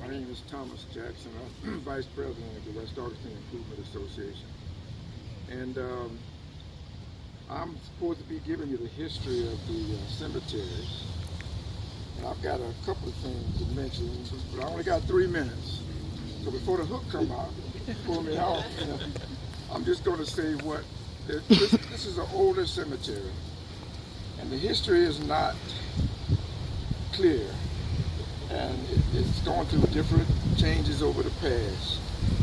My name is Thomas Jackson. I'm Vice President of the West Augustine Improvement Association. And I'm supposed to be giving you the history of the cemeteries. And I've got a couple of things to mention, but I only got 3 minutes. So before the hook come out, pull me off, I'm just going to say what, this is an older cemetery. And the history is not clear. And it's gone through different changes over the past.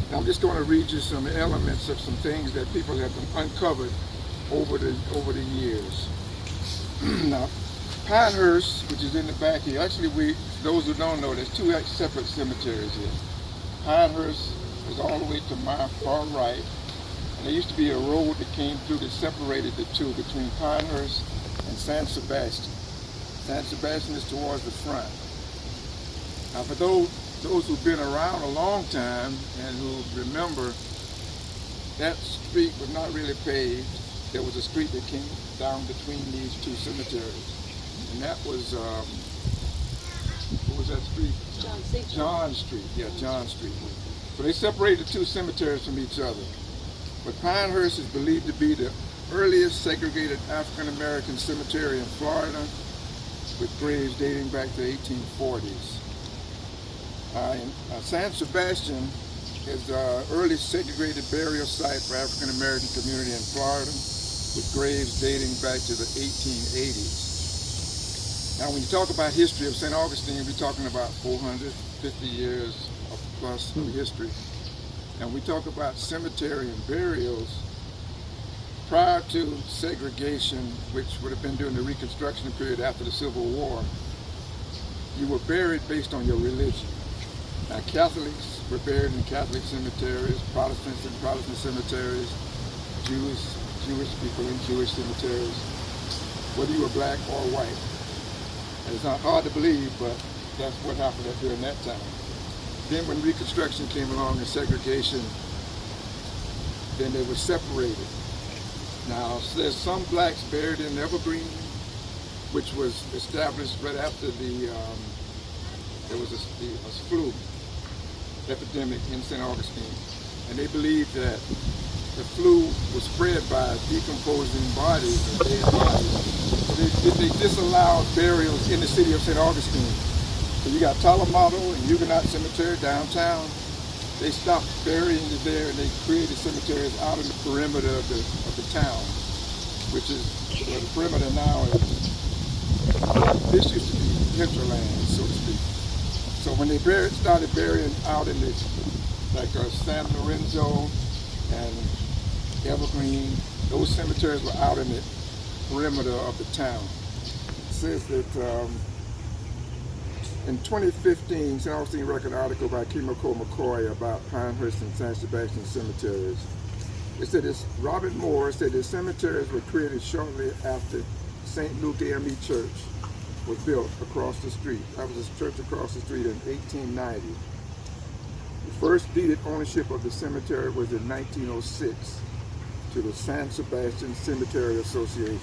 And I'm just going to read you some elements of some things that people have uncovered over the years. Now, Pinehurst, which is in the back here, actually those who don't know, there's two separate cemeteries here. Pinehurst is all the way to my far right, and there used to be a road that came through that separated the two between Pinehurst and San Sebastian. San Sebastian is towards the front. Now, for those who've been around a long time and who remember, that street was not really paved. There was a street that came down between these two cemeteries, and that was what was that street? John Street. Yeah, John Street. So they separated the two cemeteries from each other. But Pinehurst is believed to be the earliest segregated African American cemetery in Florida, with graves dating back to the 1840s. San Sebastian is the earliest segregated burial site for African American community in Florida, with graves dating back to the 1880s. Now, when you talk about history of St. Augustine, we're talking about 450 years plus of history. And we talk about cemetery and burials prior to segregation, which would have been during the Reconstruction period after the Civil War. You were buried based on your religion. Now, Catholics were buried in Catholic cemeteries, Protestants in Protestant cemeteries, Jewish people in Jewish cemeteries, whether you were black or white. And it's not hard to believe, but that's what happened during that time. Then when Reconstruction came along and segregation, then they were separated. Now, there's some blacks buried in Evergreen, which was established right after there was a flu epidemic in St. Augustine. And they believed that the flu was spread by decomposing bodies and dead bodies. So they disallowed burials in the city of St. Augustine. So you got Talamato and Huguenot Cemetery downtown. They stopped burying you there, and they created cemeteries out in the perimeter of the town, which is where the perimeter now is. This used to be hinterland, so to speak. So when they started burying out in this, like San Lorenzo and Evergreen, those cemeteries were out in the perimeter of the town. It says that in 2015, St. Augustine Record article by Kimiko McCoy about Pinehurst and San Sebastian cemeteries. It said Robert Moore said the cemeteries were created shortly after St. Luke AME Church was built across the street. That was a church across the street in 1890. The first deeded ownership of the cemetery was in 1906 to the San Sebastian Cemetery Association.